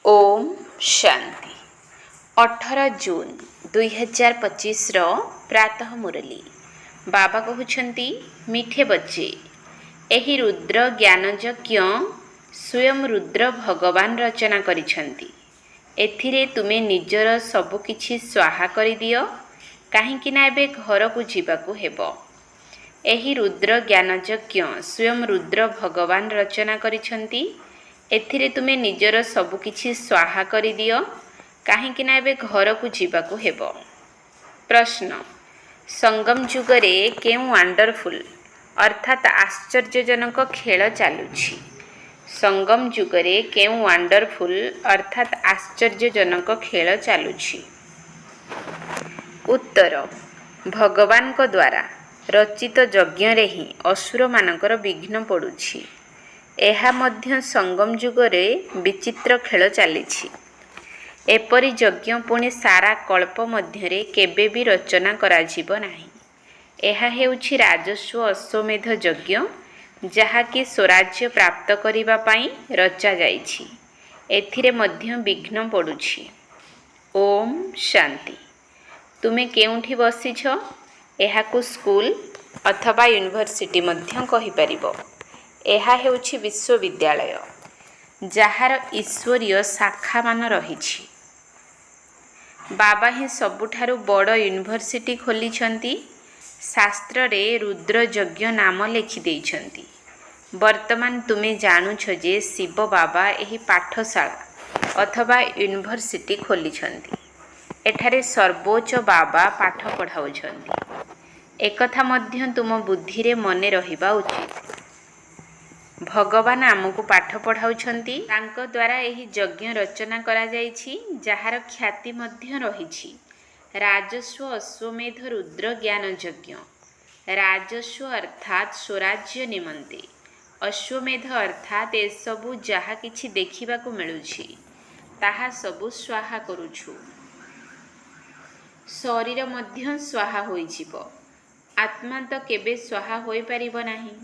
ओम शांति 18 जून 2025 प्रातः मुरली बाबा कहउछंती मीठे बच्चे एही रुद्र ज्ञानयज्ञ स्वयं रुद्र भगवान रचना करिछंती। एथिरे तुमे निजर सबु किछि स्वाहा करि दियो काहेकि ना एबे घर को जीवाकू हेबो। एही रुद्र ज्ञानयज्ञ स्वयं रुद्र भगवान रचना करिछंती। एथिरे तुमे निजर सबु किछि स्वाहा करि दियो काहेकि ना एबे घर को जीवाकू हेबो। प्रश्न संगम जुगरे केउ वंडरफुल अर्थात आश्चर्यजनक खेल चालुछि। संगम जुगरे केउ वंडरफुल अर्थात आश्चर्यजनक खेल चालुछि। उत्तर भगवान को द्वारा रचित यज्ञ रे ही असुर मानकर विघ्न पड़ुछि। एहा मध्य संगम जुगरे विचित्र खेल चलीछि। एपरि यज्ञ पुणी सारा कल्प मध्यरे केबे भी रचना कराजिब नाही। एहा हेउछि राजस्व अश्वमेध यज्ञ जहाँकि स्वराज्य प्राप्त करिबा पाई रचा जाइछि। एथिरे मध्य विघ्न पड़ुछि। ओम शांति। तुमे केउठी बसिछ एहाकु स्कूल अथवा यूनिवर्सिटी मध्य कहि परिबो। एहा हेउछि विश्वविद्यालय जहार ईश्वरीय शाखा मान रहिछि। बाबा ही सबुठारु बड़ यूनिवर्सिटी खोलिछंती। शास्त्र रे रुद्र यज्ञ नाम लिखि देइछंती। वर्तमान तुमे जानुछ जे शिव बाबा एही पाठशाला अथवा यूनिवर्सिटी खोलिछंती। एठारे सर्वोच्च बाबा पाठ पढ़ाउछंती। एकथा मध्य तुम बुद्धि रे मने रहिबा उचित। भगवान आमको पाठ पढ़ाउछंती। तांको द्वारा एही यज्ञ रचना करा जाइछि जहार ख्याति मध्य रहिछि। राजस्व अश्वमेध रुद्र ज्ञान यज्ञ। राजस्व अर्थात स्वराज्य निमंते, अश्वमेध अर्थात ए सबु जहा किछि देखिबाकू मिलुछि ताहा सबु स्वाहा करूछु। शरीर मध्य स्वाहा होइजिब। आत्मा तो केबे स्वाहा होई परिबो नाही।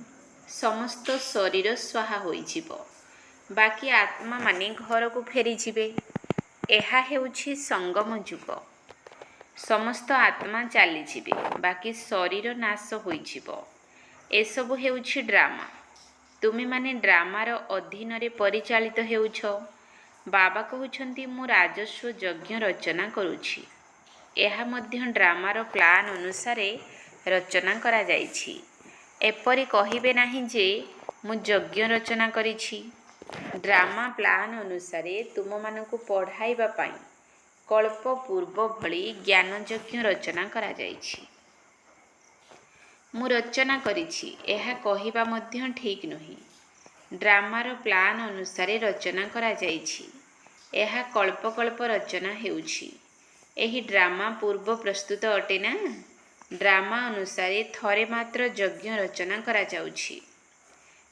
समस्त शरीर स्वाहा होइजिब। बाकी आत्मा माने घर को फेरी जिबे। एहा हेउछि संगम जुग। समस्त आत्मा चाली जिबे बाकी शरीर नाश होइजिब। एसबु हेउछि ड्रामा। तुमे माने ड्रामार अधीन रे परिचालित हेउछ। बाबा कहउछंती मु राजस्व यज्ञ रचना करूछि। एहा मध्य ड्रामार प्लान अनुसारे रचना करा जाइछि। एपरि कहिबे नाही जे मु यज्ञ रचना करिछि। ड्रामा प्लान अनुसारे तुम मानकु पढ़ाइबा पाई कल्प पूर्व भली ज्ञान यज्ञ रचना करा जाइछि। मु रचना करिछि एहा कहिबा मध्य ठीक नही। ड्रामार प्लान अनुसारे रचना करा जाइछि। एहा कल्प कल्प रचना हेउछि। एही ड्रामा पूर्व प्रस्तुत अटे ना। ड्रामा अनुसारे थरे मात्र यज्ञ रचना करा जाउछि।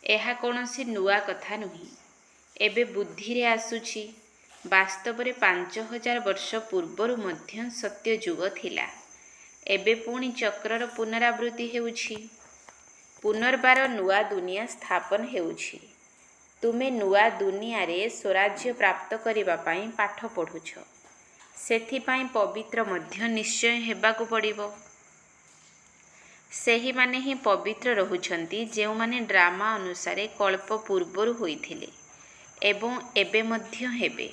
एहा कोनोसी नुआ कथा नुही। एबे बुद्धि रे आसुछि। वास्तव रे 5000 वर्ष पूर्वरु मध्य सत्य जुग थिला। एबे पुणी चक्रर पुनरावृत्ति हेउछि। पुनर्बार नुआ दुनिया स्थापन हेउछि। तुमे नुआ दुनिया रे स्वराज्य प्राप्त करिबा पाई पाठ पढुछ। सेथि पाई पवित्र मध्य निश्चय हेबाकू पड़िबो। सेही माने ही पवित्र रहुछंती जेउ माने ड्रामा अनुसारे कल्प पूर्वरु होइथिले एवं एबे मध्य हेबे।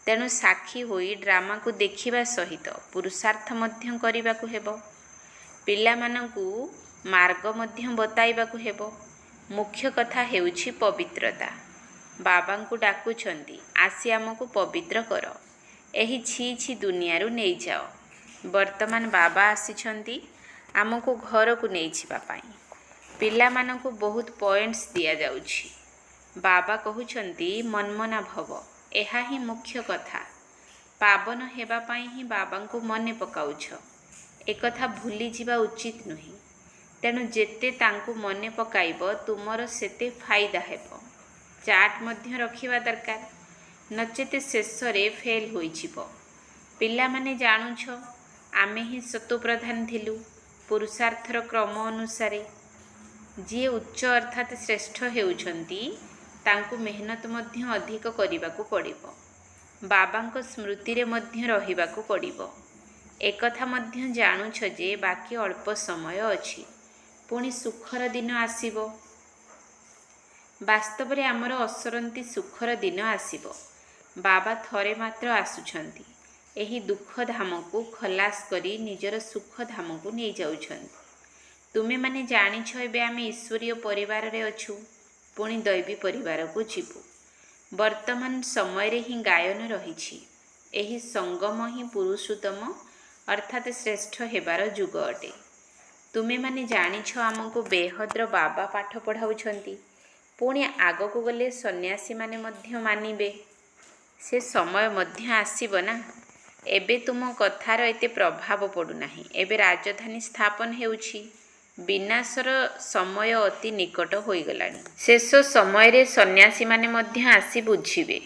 तेणु साक्षी होई ड्रामा को देखिबा सहित पुरुषार्थ मध्य करिबाकू हेबो। पिला मानकू मार्ग मध्य बताइबाकू हेबो। मुख्य कथा हेउछि पवित्रता। बाबांकू डाकुछंती आसी आमको पवित्र कर। एही छी छी दुनिया रु नै जाओ। वर्तमान बाबा आसीछंती आमको घर को नहीं छिबा पाई। पिला मानकू बहुत पॉइंट्स दिया जाउछि। बाबा कहउछंती मनमना भव। एहा ही मुख्य कथा। पावन हेबा पाई ही बाबा को मने पकाउछ। एकथा भूली जिबा उचित नही। तेणु जेते तांकू मने पकाइब तुमर सेते फायदा हेबो। चार्ट मध्य रखिबा दरकार नचेते शेष रे फेल होइजिब। पिला माने जानुछ आमे ही सतो प्रधान थिलु। पुरुषार्थर क्रम अनुसारे जी उच्च अर्थात श्रेष्ठ हेउछंती तांकू मेहनत मध्य अधिक करिबाकू पड़िबो। ବାବାଙ୍କ ସ୍ମୃତିରେ ମଧ୍ୟ ରହିବାକୁ ପଡ଼ିବ। ଏକଥା ମଧ୍ୟ ଜାଣୁଛ ଯେ ବାକି ଅଳ୍ପ ସମୟ ଅଛି, ପୁଣି ସୁଖର ଦିନ ଆସିବ। ବାସ୍ତବରେ ଆମର ଅସରନ୍ତି ସୁଖର ଦିନ ଆସିବ। ବାବା ଥରେ ମାତ୍ର ଆସୁଛନ୍ତି, ଏହି ଦୁଃଖ ଧାମକୁ ଖଲାସ କରି ନିଜର ସୁଖ ଧାମକୁ ନେଇଯାଉଛନ୍ତି। ତୁମେମାନେ ଜାଣିଛ ଏବେ ଆମେ ଈଶ୍ୱରୀୟ ପରିବାରରେ ଅଛୁ, ପୁଣି ଦୈବୀ ପରିବାରକୁ ଯିବୁ। ବର୍ତ୍ତମାନ ସମୟରେ ହିଁ ଗାୟନ ରହିଛି। ଏହି ସଙ୍ଗମ ହିଁ ପୁରୁଷୋତ୍ତମ ଅର୍ଥାତ୍ ଶ୍ରେଷ୍ଠ ହେବାର ଯୁଗ ଅଟେ। ତୁମେମାନେ ଜାଣିଛ ଆମକୁ ବେହଦ୍ର ବାବା ପାଠ ପଢ଼ାଉଛନ୍ତି, ପୁଣି ଆଗକୁ ଗଲେ ସନ୍ନ୍ୟାସୀମାନେ ମଧ୍ୟ ମାନିବେ। ସେ ସମୟ ମଧ୍ୟ ଆସିବ ନା। ଏବେ ତୁମ କଥାର ଏତେ ପ୍ରଭାବ ପଡ଼ୁନାହିଁ। ଏବେ ରାଜଧାନୀ ସ୍ଥାପନ ହେଉଛି। ବିନାଶର ସମୟ ଅତି ନିକଟ ହୋଇଗଲାଣି। ଶେଷ ସମୟରେ ସନ୍ନ୍ୟାସୀମାନେ ମଧ୍ୟ ଆସି ବୁଝିବେ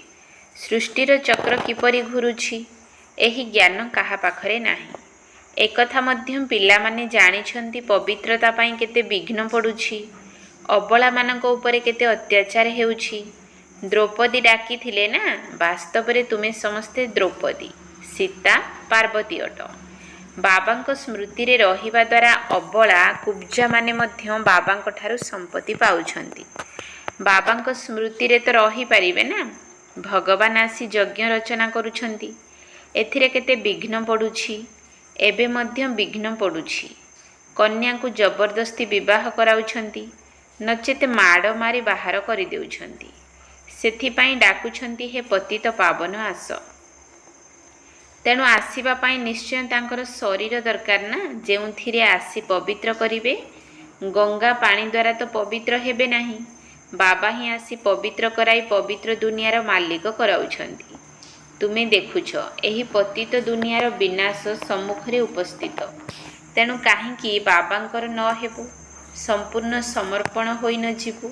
ସୃଷ୍ଟିର ଚକ୍ର କିପରି ଘୁରୁଛି। ଏହି ଜ୍ଞାନ କାହା ପାଖରେ ନାହିଁ। ଏକଥା ମଧ୍ୟ ପିଲାମାନେ ଜାଣିଛନ୍ତି ପବିତ୍ରତା ପାଇଁ କେତେ ବିଘ୍ନ ପଡ଼ୁଛି। ଅବଳାମାନଙ୍କ ଉପରେ କେତେ ଅତ୍ୟାଚାର ହେଉଛି। ଦ୍ରୌପଦୀ ଡାକିଥିଲେ ନା, ବାସ୍ତବରେ ତୁମେ ସମସ୍ତେ ଦ୍ରୌପଦୀ, ସୀତା, ପାର୍ବତୀ ଅଟ। ବାବାଙ୍କ ସ୍ମୃତିରେ ରହିବା ଦ୍ୱାରା ଅବଳା କୁବ୍ଜାମାନେ ମଧ୍ୟ ବାବାଙ୍କ ଠାରୁ ସମ୍ପତ୍ତି ପାଉଛନ୍ତି। ବାବାଙ୍କ ସ୍ମୃତିରେ ତ ରହିପାରିବେ ନା। ଭଗବାନ ଆସି ଯଜ୍ଞ ରଚନା କରୁଛନ୍ତି। ଏଥିରେ କେତେ ବିଘ୍ନ ପଡ଼ୁଛି। ଏବେ ମଧ୍ୟ ବିଘ୍ନ ପଡ଼ୁଛି। କନ୍ୟାକୁ ଜବରଦସ୍ତି ବିବାହ କରାଉଛନ୍ତି, ନଚେତ୍ ମାଡ଼ ମାରି ବାହାର କରିଦେଉଛନ୍ତି। ସେଥିପାଇଁ ଡାକୁଛନ୍ତି, ହେ ପତିତ ପାବନ ଆସ। ତେଣୁ ଆସିବା ପାଇଁ ନିଶ୍ଚୟ ତାଙ୍କର ଶରୀର ଦରକାର ନା, ଯେଉଁଥିରେ ଆସି ପବିତ୍ର କରିବେ। ଗଙ୍ଗା ପାଣି ଦ୍ୱାରା ତ ପବିତ୍ର ହେବେ ନାହିଁ। ବାବା ହିଁ ଆସି ପବିତ୍ର କରାଇ ପବିତ୍ର ଦୁନିଆର ମାଲିକ କରାଉଛନ୍ତି। ତୁମେ ଦେଖୁଛ ଏହି ପତିତ ଦୁନିଆର ବିନାଶ ସମ୍ମୁଖରେ ଉପସ୍ଥିତ। ତେଣୁ କାହିଁକି ବାବାଙ୍କର ନ ହେବୁ, ସମ୍ପୂର୍ଣ୍ଣ ସମର୍ପଣ ହୋଇ ନ ଯିବୁ।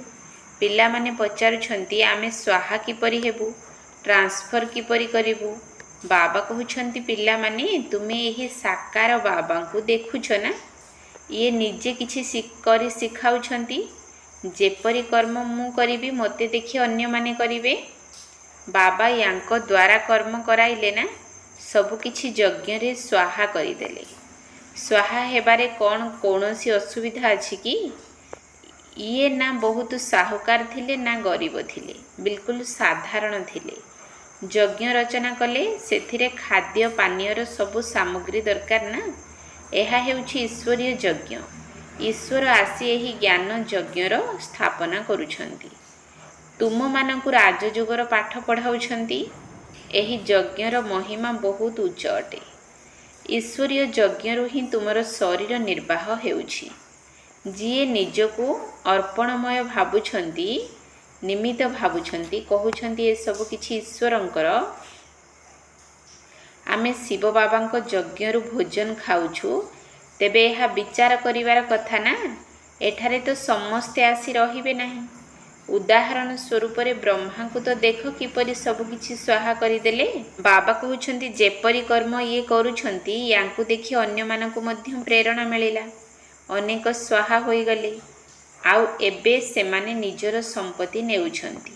ପିଲାମାନେ ପଚାରୁଛନ୍ତି ଆମେ ସ୍ୱାହା କିପରି ହେବୁ, ଟ୍ରାନ୍ସଫର କିପରି କରିବୁ। ବାବା କହୁଛନ୍ତି, ପିଲାମାନେ ତୁମେ ଏହି ସାକାର ବାବାଙ୍କୁ ଦେଖୁଛ ନା। ଇଏ ନିଜେ କିଛି କରି ଶିଖାଉଛନ୍ତି। ଯେପରି କର୍ମ ମୁଁ କରିବି ମୋତେ ଦେଖି ଅନ୍ୟମାନେ କରିବେ। ବାବା ୟାଙ୍କ ଦ୍ୱାରା କର୍ମ କରାଇଲେ ନା, ସବୁକିଛି ଯଜ୍ଞରେ ସ୍ୱାହା କରିଦେଲେ। ସ୍ୱାହା ହେବାରେ କ'ଣ କୌଣସି ଅସୁବିଧା ଅଛି କି? ଇଏ ନା ବହୁତ ସାହୁକାର ଥିଲେ ନା ଗରିବ ଥିଲେ, ବିଲକୁଲ ସାଧାରଣ ଥିଲେ। ଯଜ୍ଞ ରଚନା କଲେ, ସେଥିରେ ଖାଦ୍ୟ ପାନୀୟର ସବୁ ସାମଗ୍ରୀ ଦରକାର ନା। ଏହା ହେଉଛି ଈଶ୍ୱରୀୟ ଯଜ୍ଞ। ଈଶ୍ୱର ଆସି ଏହି ଜ୍ଞାନ ଯଜ୍ଞର ସ୍ଥାପନା କରୁଛନ୍ତି। ତୁମମାନଙ୍କୁ ରାଜଯୁଗର ପାଠ ପଢ଼ାଉଛନ୍ତି। ଏହି ଯଜ୍ଞର ମହିମା ବହୁତ ଉଚ୍ଚ ଅଟେ। ଈଶ୍ୱରୀୟ ଯଜ୍ଞରୁ ହିଁ ତୁମର ଶରୀର ନିର୍ବାହ ହେଉଛି। ଯିଏ ନିଜକୁ ଅର୍ପଣମୟ ଭାବୁଛନ୍ତି, ନିମିତ୍ତ ଭାବୁଛନ୍ତି, କହୁଛନ୍ତି ଏସବୁ କିଛି ଈଶ୍ୱରଙ୍କର। ଆମେ ଶିବ ବାବାଙ୍କ ଯଜ୍ଞରୁ ଭୋଜନ ଖାଉଛୁ, ତେବେ ଏହା ବିଚାର କରିବାର କଥା ନା। ଏଠାରେ ତ ସମସ୍ତେ ଆସି ରହିବେ ନାହିଁ। ଉଦାହରଣ ସ୍ୱରୂପରେ ବ୍ରହ୍ମାଙ୍କୁ ତ ଦେଖ କିପରି ସବୁକିଛି ସ୍ୱାହା କରିଦେଲେ। ବାବା କହୁଛନ୍ତି ଯେପରି କର୍ମ ଇଏ କରୁଛନ୍ତି, ୟାଙ୍କୁ ଦେଖି ଅନ୍ୟମାନଙ୍କୁ ମଧ୍ୟ ପ୍ରେରଣା ମିଳିଲା। ଅନେକ ସ୍ୱାହା ହୋଇଗଲେ। ଆଉ ଏବେ ସେମାନେ ନିଜର ସମ୍ପତ୍ତି ନେଉଛନ୍ତି।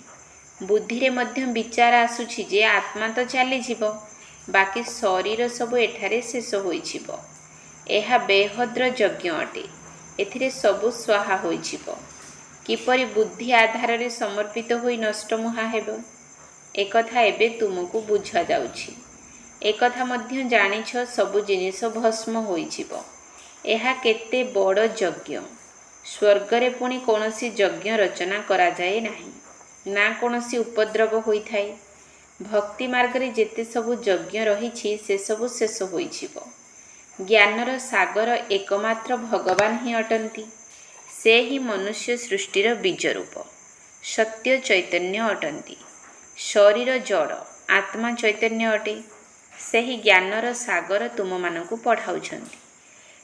ବୁଦ୍ଧିରେ ମଧ୍ୟ ବିଚାର ଆସୁଛି ଯେ ଆତ୍ମା ତ ଚାଲିଯିବ, ବାକି ଶରୀର ସବୁ ଏଠାରେ ଶେଷ ହୋଇଯିବ। ଏହା ବେହଦ୍ର ଯଜ୍ଞ ଅଟେ। ଏଥିରେ ସବୁ ସ୍ୱାହା ହୋଇଯିବ। କିପରି ବୁଦ୍ଧି ଆଧାରରେ ସମର୍ପିତ ହୋଇ ନଷ୍ଟମୁହା ହେବ, ଏକଥା ଏବେ ତୁମକୁ ବୁଝାଯାଉଛି। ଏକଥା ମଧ୍ୟ ଜାଣିଛ ସବୁ ଜିନିଷ ଭସ୍ମ ହୋଇଯିବ। ଏହା କେତେ ବଡ଼ ଯଜ୍ଞ। ସ୍ୱର୍ଗରେ ପୁଣି କୌଣସି ଯଜ୍ଞ ରଚନା କରାଯାଏ ନାହିଁ, ନା କୌଣସି ଉପଦ୍ରବ ହୋଇଥାଏ। ଭକ୍ତି ମାର୍ଗରେ ଯେତେ ସବୁ ଯଜ୍ଞ ରହିଛି, ସେସବୁ ଶେଷ ହୋଇଯିବ। ଜ୍ଞାନର ସାଗର ଏକମାତ୍ର ଭଗବାନ ହିଁ ଅଟନ୍ତି। ସେ ହିଁ ମନୁଷ୍ୟ ସୃଷ୍ଟିର ବୀଜରୂପ, ସତ୍ୟ ଚୈତନ୍ୟ ଅଟନ୍ତି। ଶରୀର ଜଡ଼, ଆତ୍ମା ଚୈତନ୍ୟ ଅଟେ। ସେହି ଜ୍ଞାନର ସାଗର ତୁମମାନଙ୍କୁ ପଢ଼ାଉଛନ୍ତି।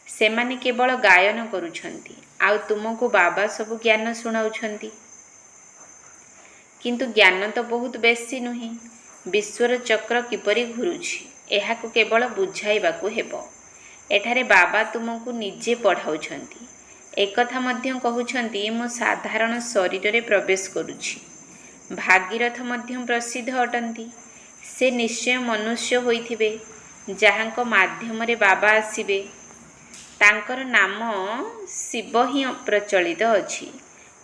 ସେମାନେ କେବଳ ଗାୟନ କରୁଛନ୍ତି, ଆଉ ତୁମକୁ ବାବା ସବୁ ଜ୍ଞାନ ଶୁଣାଉଛନ୍ତି। କିନ୍ତୁ ଜ୍ଞାନ ତ ବହୁତ ବେଶୀ ନୁହେଁ। ବିଶ୍ୱର ଚକ୍ର କିପରି ଘୁରୁଛି, ଏହାକୁ କେବଳ ବୁଝାଇବାକୁ ହେବ। ଏଠାରେ ବାବା ତୁମକୁ ନିଜେ ପଢ଼ାଉଛନ୍ତି। ଏକଥା ମଧ୍ୟ କହୁଛନ୍ତି, ମୁଁ ସାଧାରଣ ଶରୀରରେ ପ୍ରବେଶ କରୁଛି। ଭାଗୀରଥ ମଧ୍ୟ ପ୍ରସିଦ୍ଧ ଅଟନ୍ତି। ସେ ନିଶ୍ଚୟ ମନୁଷ୍ୟ ହୋଇଥିବେ, ଯାହାଙ୍କ ମାଧ୍ୟମରେ ବାବା ଆସିବେ। ତାଙ୍କର ନାମ ଶିବ ହିଁ ପ୍ରଚଳିତ ଅଛି।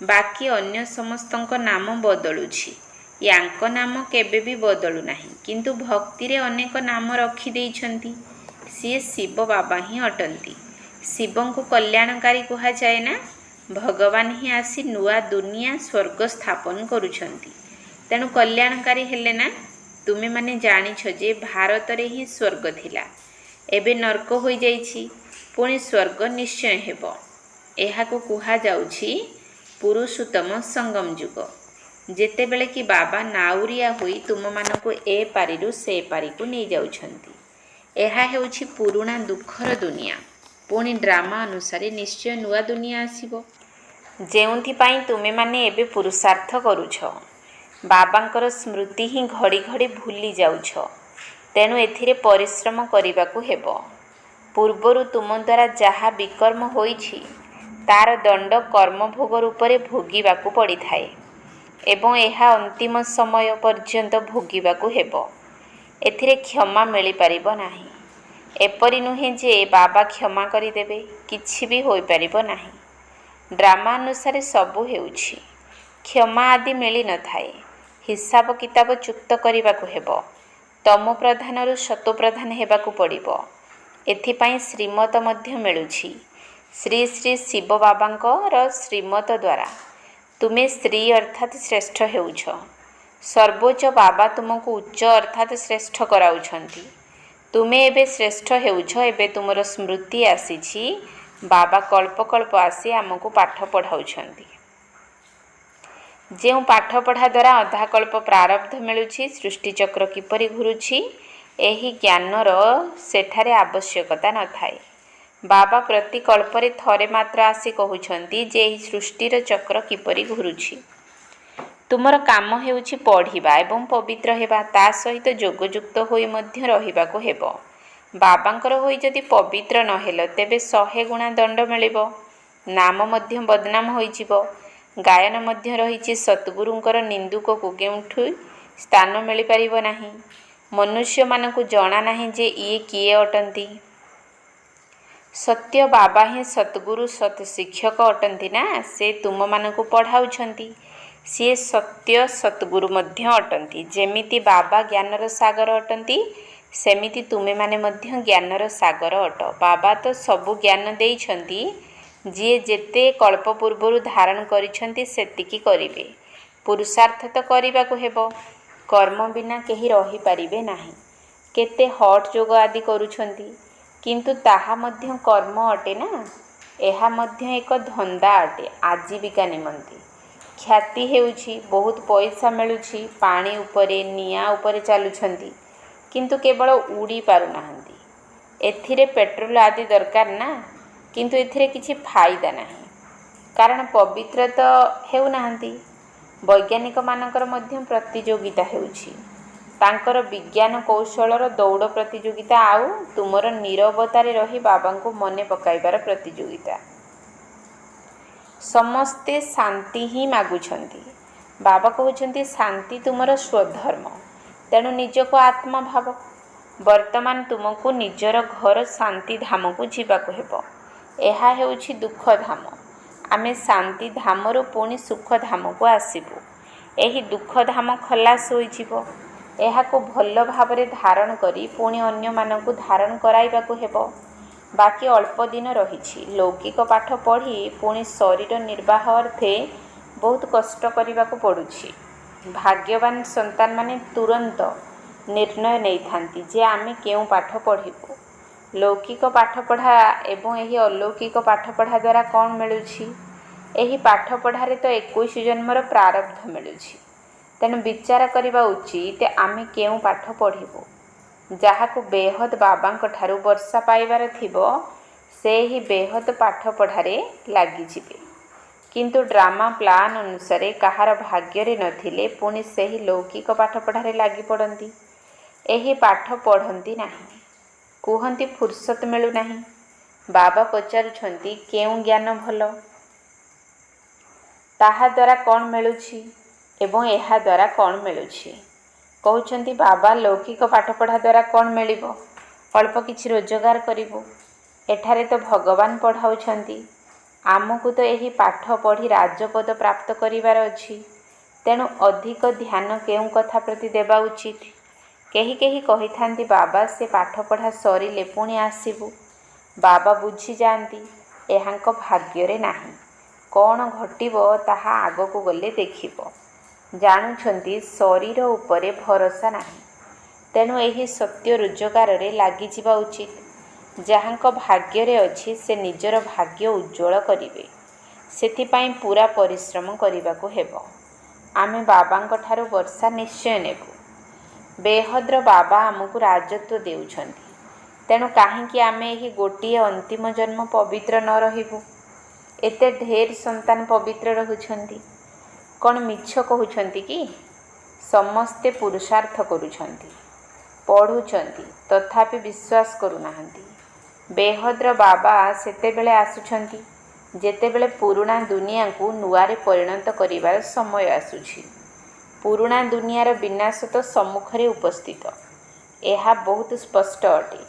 ବାକି ଅନ୍ୟ ସମସ୍ତଙ୍କ ନାମ ବଦଳୁଛି। ୟାଙ୍କ ନାମ କେବେ ବି ବଦଳୁ ନାହିଁ, କିନ୍ତୁ ଭକ୍ତିରେ ଅନେକ ନାମ ରଖିଦେଇଛନ୍ତି। ସିଏ ଶିବ ବାବା ହିଁ ଅଟନ୍ତି। ଶିବଙ୍କୁ କଲ୍ୟାଣକାରୀ କୁହାଯାଏ ନା। ଭଗବାନ ହିଁ ଆସି ନୂଆ ଦୁନିଆ ସ୍ୱର୍ଗ ସ୍ଥାପନ କରୁଛନ୍ତି। ତେଣୁ କଲ୍ୟାଣକାରୀ ହେଲେ ନା। ତୁମେମାନେ ଜାଣିଛ ଯେ ଭାରତରେ ହିଁ ସ୍ୱର୍ଗ ଥିଲା, ଏବେ ନର୍କ ହୋଇଯାଇଛି, ପୁଣି ସ୍ୱର୍ଗ ନିଶ୍ଚୟ ହେବ। ଏହାକୁ କୁହାଯାଉଛି ପୁରୁଷୋତ୍ତମ ସଙ୍ଗମ ଯୁଗ, ଯେତେବେଳେ କି ବାବା ନାଉରିଆ ହୋଇ ତୁମମାନଙ୍କୁ ଏ ପାରିରୁ ସେ ପାରିକୁ ନେଇଯାଉଛନ୍ତି। ଏହା ହେଉଛି ପୁରୁଣା ଦୁଃଖର ଦୁନିଆ। ପୁଣି ଡ୍ରାମା ଅନୁସାରେ ନିଶ୍ଚୟ ନୂଆ ଦୁନିଆ ଆସିବ, ଯେଉଁଥିପାଇଁ ତୁମେମାନେ ଏବେ ପୁରୁଷାର୍ଥ କରୁଛ। ବାବାଙ୍କର ସ୍ମୃତି ହିଁ ଘଡ଼ି ଘଡ଼ି ଭୁଲି ଯାଉଛ। ତେଣୁ ଏଥିରେ ପରିଶ୍ରମ କରିବାକୁ ହେବ। ପୂର୍ବରୁ ତୁମ ଦ୍ୱାରା ଯାହା ବିକର୍ମ ହୋଇଛି, ତାର ଦଣ୍ଡ କର୍ମଭୋଗ ରୂପରେ ଭୋଗିବାକୁ ପଡ଼ିଥାଏ ଏବଂ ଏହା ଅନ୍ତିମ ସମୟ ପର୍ଯ୍ୟନ୍ତ ଭୋଗିବାକୁ ହେବ। ଏଥିରେ କ୍ଷମା ମିଳିପାରିବ ନାହିଁ। ଏପରି ନୁହେଁ ଯେ ବାବା କ୍ଷମା କରିଦେବେ, କିଛି ବି ହୋଇପାରିବ ନାହିଁ। ଡ୍ରାମା ଅନୁସାରେ ସବୁ ହେଉଛି। କ୍ଷମା ଆଦି ମିଳିନଥାଏ। ହିସାବ କିତାବ ଚୁକ୍ତ କରିବାକୁ ହେବ। ତମ ପ୍ରଧାନରୁ ସତୋ ପ୍ରଧାନ ହେବାକୁ ପଡ଼ିବ। ଏଥିପାଇଁ ଶ୍ରୀମତ ମଧ୍ୟ ମିଳୁଛି। ଶ୍ରୀ ଶ୍ରୀ ଶିବ ବାବାଙ୍କର ଶ୍ରୀମତ ଦ୍ୱାରା ତୁମେ ସ୍ତ୍ରୀ ଅର୍ଥାତ୍ ଶ୍ରେଷ୍ଠ ହେଉଛ। ସର୍ବୋଚ୍ଚ ବାବା ତୁମକୁ ଉଚ୍ଚ ଅର୍ଥାତ୍ ଶ୍ରେଷ୍ଠ କରାଉଛନ୍ତି। ତୁମେ ଏବେ ଶ୍ରେଷ୍ଠ ହେଉଛ। ଏବେ ତୁମର ସ୍ମୃତି ଆସିଛି। ବାବା କଳ୍ପ କଳ୍ପ ଆସି ଆମକୁ ପାଠ ପଢ଼ାଉଛନ୍ତି। ଯେଉଁ ପାଠ ପଢ଼ା ଦ୍ୱାରା ଅଧାକଳ୍ପ ପ୍ରାରବ୍ଧ ମିଳୁଛି, ସୃଷ୍ଟିଚକ୍ର କିପରି ଘୁରୁଛି, ଏହି ଜ୍ଞାନର ସେଠାରେ ଆବଶ୍ୟକତା ନଥାଏ। ବାବା ପ୍ରତି କଳ୍ପରେ ଥରେ ମାତ୍ର ଆସି କହୁଛନ୍ତି ଯେ ଏହି ସୃଷ୍ଟିର ଚକ୍ର କିପରି ଘୁରୁଛି। ତୁମର କାମ ହେଉଛି ପଢ଼ିବା ଏବଂ ପବିତ୍ର ହେବା, ତା ସହିତ ଯୋଗଯୁକ୍ତ ହୋଇ ମଧ୍ୟ ରହିବାକୁ ହେବ। ବାବାଙ୍କର ହୋଇ ଯଦି ପବିତ୍ର ନ ହେଲ, ତେବେ 100 ଗୁଣା ଦଣ୍ଡ ମିଳିବ। ନାମ ମଧ୍ୟ ବଦନାମ ହୋଇଯିବ। ଗାୟନ ମଧ୍ୟ ରହିଛି। ସଦ୍ଗୁରୁଙ୍କର ନିନ୍ଦୁକକୁ କେଉଁଠି ସ୍ଥାନ ମିଳିପାରିବ ନାହିଁ। ମନୁଷ୍ୟମାନଙ୍କୁ ଜଣା ନାହିଁ ଯେ ଇଏ କିଏ ଅଟନ୍ତି। ସତ୍ୟ ବାବା ହିଁ ସଦ୍ଗୁରୁ ସତ୍ ଶିକ୍ଷକ ଅଟନ୍ତି ନା। ସେ ତୁମମାନଙ୍କୁ ପଢ଼ାଉଛନ୍ତି। ସିଏ ସତ୍ୟ ସଦ୍ଗୁରୁ ମଧ୍ୟ ଅଟନ୍ତି। ଯେମିତି ବାବା ଜ୍ଞାନର ସାଗର ଅଟନ୍ତି, ସେମିତି ତୁମେମାନେ ମଧ୍ୟ ଜ୍ଞାନର ସାଗର ଅଟ। ବାବା ତ ସବୁ ଜ୍ଞାନ ଦେଇଛନ୍ତି। ଯିଏ ଯେତେ କଳ୍ପ ପୂର୍ବରୁ ଧାରଣ କରିଛନ୍ତି ସେତିକି କରିବେ। ପୁରୁଷାର୍ଥ ତ କରିବାକୁ ହେବ। କର୍ମ ବିନା କେହି ରହିପାରିବେ ନାହିଁ। କେତେ ହଟ୍ ଯୋଗ ଆଦି କରୁଛନ୍ତି, କିନ୍ତୁ ତାହା ମଧ୍ୟ କର୍ମ ଅଟେ ନା। ଏହା ମଧ୍ୟ ଏକ ଧନ୍ଦା ଅଟେ ଆଜୀବିକା ନିମନ୍ତେ। ଖ୍ୟାତି ହେଉଛି, ବହୁତ ପଇସା ମିଳୁଛି। ପାଣି ଉପରେ, ନିଆଁ ଉପରେ ଚାଲୁଛନ୍ତି, କିନ୍ତୁ କେବଳ ଉଡ଼ି ପାରୁନାହାନ୍ତି। ଏଥିରେ ପେଟ୍ରୋଲ ଆଦି ଦରକାର ନା, କିନ୍ତୁ ଏଥିରେ କିଛି ଫାଇଦା ନାହିଁ, କାରଣ ପବିତ୍ର ତ ହେଉନାହାନ୍ତି। ବୈଜ୍ଞାନିକମାନଙ୍କର ମଧ୍ୟ ପ୍ରତିଯୋଗିତା ହେଉଛି। ତାଙ୍କର ବିଜ୍ଞାନ କୌଶଳର ଦୌଡ଼ ପ୍ରତିଯୋଗିତା, ଆଉ ତୁମର ନୀରବତାରେ ରହି ବାବାଙ୍କୁ ମନେ ପକାଇବାର ପ୍ରତିଯୋଗିତା। ସମସ୍ତେ ଶାନ୍ତି ହିଁ ମାଗୁଛନ୍ତି। ବାବା କହୁଛନ୍ତି ଶାନ୍ତି ତୁମର ସ୍ୱଧର୍ମ। ତେଣୁ ନିଜକୁ ଆତ୍ମା ଭାବ। ବର୍ତ୍ତମାନ ତୁମକୁ ନିଜର ଘର ଶାନ୍ତି ଧାମକୁ ଯିବାକୁ ହେବ। ଏହା ହେଉଛି ଦୁଃଖ ଧାମ। ଆମେ ଶାନ୍ତି ଧାମରୁ ପୁଣି ସୁଖ ଧାମକୁ ଆସିବୁ। ଏହି ଦୁଃଖ ଧାମ ଖଲାସ ହୋଇଯିବ। ଏହାକୁ ଭଲ ଭାବରେ ଧାରଣ କରି ପୁଣି ଅନ୍ୟମାନଙ୍କୁ ଧାରଣ କରାଇବାକୁ ହେବ। ବାକି ଅଳ୍ପ ଦିନ ରହିଛି। ଲୌକିକ ପାଠ ପଢ଼ି ପୁଣି ଶରୀର ନିର୍ବାହ ଅର୍ଥେ ବହୁତ କଷ୍ଟ କରିବାକୁ ପଡ଼ୁଛି। ଭାଗ୍ୟବାନ ସନ୍ତାନମାନେ ତୁରନ୍ତ ନିର୍ଣ୍ଣୟ ନେଇଥାନ୍ତି ଯେ ଆମେ କେଉଁ ପାଠ ପଢ଼ିବୁ। ଲୌକିକ ପାଠପଢ଼ା ଏବଂ ଏହି ଅଲୌକିକ ପାଠପଢ଼ା ଦ୍ୱାରା କ'ଣ ମିଳୁଛି? ଏହି ପାଠପଢ଼ାରେ ତ 21 ଜନ୍ମର ପ୍ରାରବ୍ଧ ମିଳୁଛି। ତେଣୁ ବିଚାର କରିବା ଉଚିତ ଆମେ କେଉଁ ପାଠ ପଢ଼ିବୁ। ଯାହାକୁ ବେହଦ ବାବାଙ୍କ ଠାରୁ ବର୍ଷା ପାଇବାର ଥିବ, ସେ ଏହି ବେହଦ ପାଠପଢ଼ାରେ ଲାଗିଯିବେ। କିନ୍ତୁ ଡ୍ରାମା ପ୍ଲାନ୍ ଅନୁସାରେ କାହାର ଭାଗ୍ୟରେ ନଥିଲେ ପୁଣି ସେହି ଲୌକିକ ପାଠପଢ଼ାରେ ଲାଗିପଡ଼ନ୍ତି। ଏହି ପାଠ ପଢ଼ନ୍ତି ନାହିଁ। କୁହନ୍ତି ଫୁର୍ସତ ମିଳୁନାହିଁ। ବାବା ପଚାରୁଛନ୍ତି କେଉଁ ଜ୍ଞାନ ଭଲ, ତାହା ଦ୍ୱାରା କ'ଣ ମିଳୁଛି ଏବଂ ଏହା ଦ୍ୱାରା କ'ଣ ମିଳୁଛି। କହୁଛନ୍ତି ବାବା ଲୌକିକ ପାଠପଢ଼ା ଦ୍ୱାରା କ'ଣ ମିଳିବ? ଅଳ୍ପ କିଛି ରୋଜଗାର କରିବୁ। ଏଠାରେ ତ ଭଗବାନ ପଢ଼ାଉଛନ୍ତି। ଆମକୁ ତ ଏହି ପାଠ ପଢ଼ି ରାଜପଦ ପ୍ରାପ୍ତ କରିବାର ଅଛି। ତେଣୁ ଅଧିକ ଧ୍ୟାନ କେଉଁ କଥା ପ୍ରତି ଦେବା ଉଚିତ? କେହି କେହି କହିଥାନ୍ତି ବାବା ସେ ପାଠପଢ଼ା ସରିଲେ ପୁଣି ଆସିବୁ। ବାବା ବୁଝିଯାଆନ୍ତି ଏହାଙ୍କ ଭାଗ୍ୟରେ ନାହିଁ। କ'ଣ ଘଟିବ ତାହା ଆଗକୁ ଗଲେ ଦେଖିବ। ଜାଣୁଛନ୍ତି ଶରୀର ଉପରେ ଭରସା ନାହିଁ। ତେଣୁ ଏହି ସତ୍ୟ ରୋଜଗାରରେ ଲାଗିଯିବା ଉଚିତ। ଯାହାଙ୍କ ଭାଗ୍ୟରେ ଅଛି ସେ ନିଜର ଭାଗ୍ୟ ଉଜ୍ଜ୍ୱଳ କରିବେ। ସେଥିପାଇଁ ପୂରା ପରିଶ୍ରମ କରିବାକୁ ହେବ। ଆମେ ବାବାଙ୍କଠାରୁ ବର୍ଷା ନିଶ୍ଚୟ ନେବୁ। ବେହଦ୍ର ବାବା ଆମକୁ ରାଜତ୍ୱ ଦେଉଛନ୍ତି। ତେଣୁ କାହିଁକି ଆମେ ଏହି ଗୋଟିଏ ଅନ୍ତିମ ଜନ୍ମ ପବିତ୍ର ନ ରହିବୁ? ଏତେ ଢେର ସନ୍ତାନ ପବିତ୍ର ରହୁଛନ୍ତି। କ'ଣ ମିଛ କହୁଛନ୍ତି କି? ସମସ୍ତେ ପୁରୁଷାର୍ଥ କରୁଛନ୍ତି, ପଢ଼ୁଛନ୍ତି, ତଥାପି ବିଶ୍ୱାସ କରୁନାହାନ୍ତି। ବେହଦ୍ର ବାବା ସେତେବେଳେ ଆସୁଛନ୍ତି ଯେତେବେଳେ ପୁରୁଣା ଦୁନିଆକୁ ନୂଆରେ ପରିଣତ କରିବାର ସମୟ ଆସୁଛି। ପୁରୁଣା ଦୁନିଆର ବିନାଶ ତ ସମ୍ମୁଖରେ ଉପସ୍ଥିତ। ଏହା ବହୁତ ସ୍ପଷ୍ଟ ଅଟେ।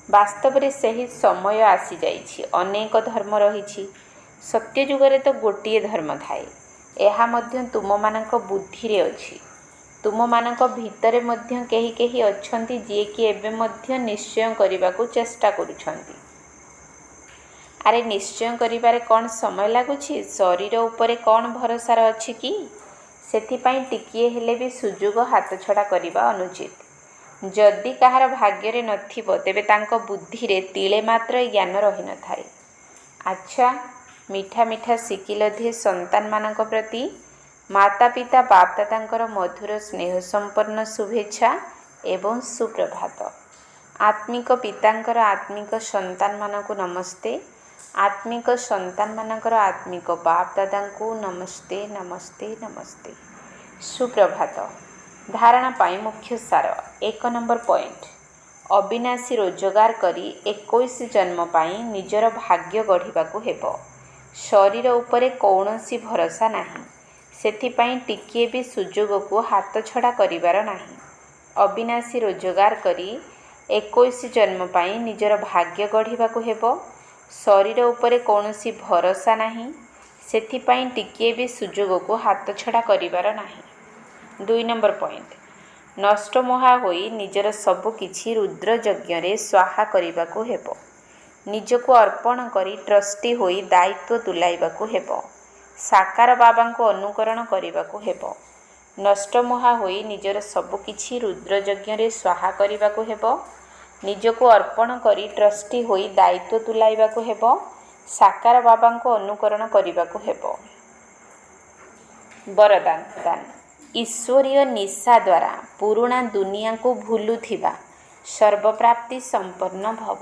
ବାସ୍ତବରେ ସେହି ସମୟ ଆସିଯାଇଛି। ଅନେକ ଧର୍ମ ରହିଛି। ସତ୍ୟଯୁଗରେ ତ ଗୋଟିଏ ଧର୍ମ ଥାଏ। ଏହା ମଧ୍ୟ ତୁମମାନଙ୍କ ବୁଦ୍ଧିରେ ଅଛି। ତୁମମାନଙ୍କ ଭିତରେ ମଧ୍ୟ କେହି କେହି ଅଛନ୍ତି ଯିଏକି ଏବେ ମଧ୍ୟ ନିଶ୍ଚୟ କରିବାକୁ ଚେଷ୍ଟା କରୁଛନ୍ତି। ଆରେ ନିଶ୍ଚୟ କରିବାରେ କ'ଣ ସମୟ ଲାଗୁଛି? ଶରୀର ଉପରେ କ'ଣ ଭରସାର ଅଛି କି? ସେଥିପାଇଁ ଟିକିଏ ହେଲେ ବି ସୁଯୋଗ ହାତଛଡ଼ା କରିବା ଅନୁଚିତ। ଯଦି କାହାର ଭାଗ୍ୟରେ ନଥିବ ତେବେ ତାଙ୍କ ବୁଦ୍ଧିରେ ତିଳେ ମାତ୍ର ଜ୍ଞାନ ରହିନଥାଏ। ଆଚ୍ଛା, ମିଠା ମିଠା ଶିକିଲଧି ସନ୍ତାନମାନଙ୍କ ପ୍ରତି ମାତା ପିତା ବାପଦାଦାଙ୍କର ମଧୁର ସ୍ନେହ ସମ୍ପନ୍ନ ଶୁଭେଚ୍ଛା ଏବଂ ସୁପ୍ରଭାତ। ଆତ୍ମିକ ପିତାଙ୍କର ଆତ୍ମିକ ସନ୍ତାନମାନଙ୍କୁ ନମସ୍ତେ। ଆତ୍ମିକ ସନ୍ତାନମାନଙ୍କର ଆତ୍ମିକ ବାପଦାଦାଙ୍କୁ ନମସ୍ତେ ନମସ୍ତେ ନମସ୍ତେ। ସୁପ୍ରଭାତ। ଧାରଣା ପାଇଁ ମୁଖ୍ୟ ସାର। 1 ନମ୍ବର ପଏଣ୍ଟ। ଅବିନାଶୀ ରୋଜଗାର କରି 21 ଜନ୍ମ ପାଇଁ ନିଜର ଭାଗ୍ୟ ଗଢ଼ିବାକୁ ହେବ। ଶରୀର ଉପରେ କୌଣସି ଭରସା ନାହିଁ। ସେଥିପାଇଁ ଟିକିଏ ବି ସୁଯୋଗକୁ ହାତଛଡ଼ା କରିବାର ନାହିଁ। ଅବିନାଶୀ ରୋଜଗାର କରି 21 ଜନ୍ମ ପାଇଁ ନିଜର ଭାଗ୍ୟ ଗଢ଼ିବାକୁ ହେବ। ଶରୀର ଉପରେ କୌଣସି ଭରସା ନାହିଁ। ସେଥିପାଇଁ ଟିକିଏ ବି ସୁଯୋଗକୁ ହାତଛଡ଼ା କରିବାର ନାହିଁ। 2 ନମ୍ବର ପଏଣ୍ଟ। ନଷ୍ଟମୋହା ହୋଇ ନିଜର ସବୁ କିଛି ରୁଦ୍ର ଯଜ୍ଞରେ ସ୍ୱାହା କରିବାକୁ ହେବ। ନିଜକୁ ଅର୍ପଣ କରି ଟ୍ରଷ୍ଟି ହୋଇ ଦାୟିତ୍ୱ ତୁଲାଇବାକୁ ହେବ। ସାକାର ବାବାଙ୍କୁ ଅନୁକରଣ କରିବାକୁ ହେବ। ନଷ୍ଟମୋହା ହୋଇ ନିଜର ସବୁ କିଛି ରୁଦ୍ର ଯଜ୍ଞରେ ସ୍ୱାହା କରିବାକୁ ହେବ। ନିଜକୁ ଅର୍ପଣ କରି ଟ୍ରଷ୍ଟି ହୋଇ ଦାୟିତ୍ୱ ତୁଲାଇବାକୁ ହେବ। ସାକାର ବାବାଙ୍କୁ ଅନୁକରଣ କରିବାକୁ ହେବ। ବରଦାନ। ଈଶ୍ୱରୀୟ ନିଶା ଦ୍ୱାରା ପୁରୁଣା ଦୁନିଆକୁ ଭୁଲୁଥିବା ସର୍ବପ୍ରାପ୍ତି ସମ୍ପନ୍ନ ଭବ।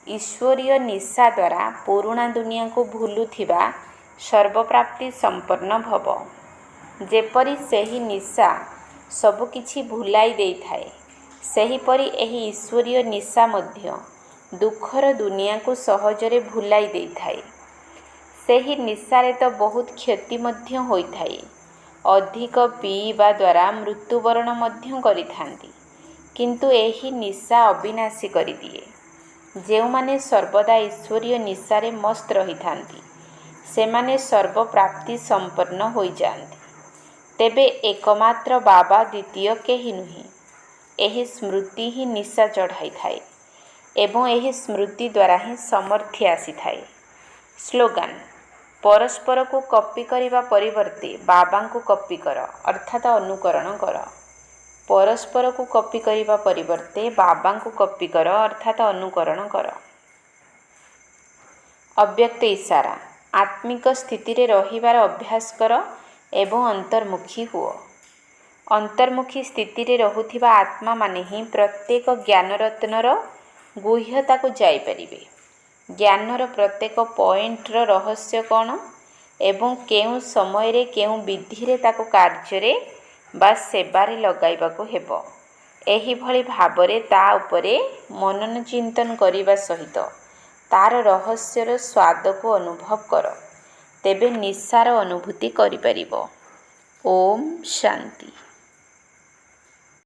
ଈଶ୍ୱରୀୟ ନିଶା ଦ୍ୱାରା ପୁରୁଣା ଦୁନିଆକୁ ଭୁଲୁଥିବା ସର୍ବପ୍ରାପ୍ତି ସମ୍ପନ୍ନ ଭବ। ଯେପରି ସେହି ନିଶା ସବୁକିଛି ଭୁଲାଇ ଦେଇଥାଏ, ସେହିପରି ଏହି ଈଶ୍ୱରୀୟ ନିଶା ମଧ୍ୟ ଦୁଃଖର ଦୁନିଆକୁ ସହଜରେ ଭୁଲାଇ ଦେଇଥାଏ। ସେହି ନିଶାରେ ତ ବହୁତ କ୍ଷତି ମଧ୍ୟ ହୋଇଥାଏ। ଅଧିକ ପିଇବା ଦ୍ୱାରା ମୃତ୍ୟୁବରଣ ମଧ୍ୟ କରିଥାନ୍ତି। କିନ୍ତୁ ଏହି ନିଶା ଅବିନାଶୀ କରିଦିଏ। ଯେଉଁମାନେ ସର୍ବଦା ଈଶ୍ୱରୀୟ ନିଶାରେ ମସ୍ତ ରହିଥାନ୍ତି ସେମାନେ ସର୍ବପ୍ରାପ୍ତି ସମ୍ପନ୍ନ ହୋଇଯାଆନ୍ତି। ତେବେ ଏକମାତ୍ର ବାବା, ଦ୍ୱିତୀୟ କେହି ନୁହେଁ। ଏହି ସ୍ମୃତି ହିଁ ନିଶା ଚଢ଼ାଇଥାଏ ଏବଂ ଏହି ସ୍ମୃତି ଦ୍ୱାରା ହିଁ ସମର୍ଥ୍ୟ ଆସିଥାଏ। ସ୍ଲୋଗାନ। ପରସ୍ପରକୁ କପି କରିବା ପରିବର୍ତ୍ତେ ବାବାଙ୍କୁ କପି କର ଅର୍ଥାତ୍ ଅନୁକରଣ କର। ପରସ୍ପରକୁ କପି କରିବା ପରିବର୍ତ୍ତେ ବାବାଙ୍କୁ କପି କର ଅର୍ଥାତ୍ ଅନୁକରଣ କର। ଅବ୍ୟକ୍ତ ଇସାରା। ଆତ୍ମିକ ସ୍ଥିତିରେ ରହିବାର ଅଭ୍ୟାସ କର ଏବଂ ଅନ୍ତର୍ମୁଖୀ ହୁଅ। ଅନ୍ତର୍ମୁଖୀ ସ୍ଥିତିରେ ରହୁଥିବା ଆତ୍ମାମାନେ ହିଁ ପ୍ରତ୍ୟେକ ଜ୍ଞାନରତ୍ନର ଗୁହ୍ୟତାକୁ ଯାଇପାରିବେ। ଜ୍ଞାନର ପ୍ରତ୍ୟେକ ପଏଣ୍ଟର ରହସ୍ୟ କ'ଣ ଏବଂ କେଉଁ ସମୟରେ କେଉଁ ବିଧିରେ ତାକୁ କାର୍ଯ୍ୟରେ ବା ସେବାରେ ଲଗାଇବାକୁ ହେବ, ଏହିଭଳି ଭାବରେ ତା ଉପରେ ମନନ ଚିନ୍ତନ କରିବା ସହିତ ତାର ରହସ୍ୟର ସ୍ୱାଦକୁ ଅନୁଭବ କର। ତେବେ ନିଶାର ଅନୁଭୂତି କରିପାରିବ। ଓମ୍ ଶାନ୍ତି।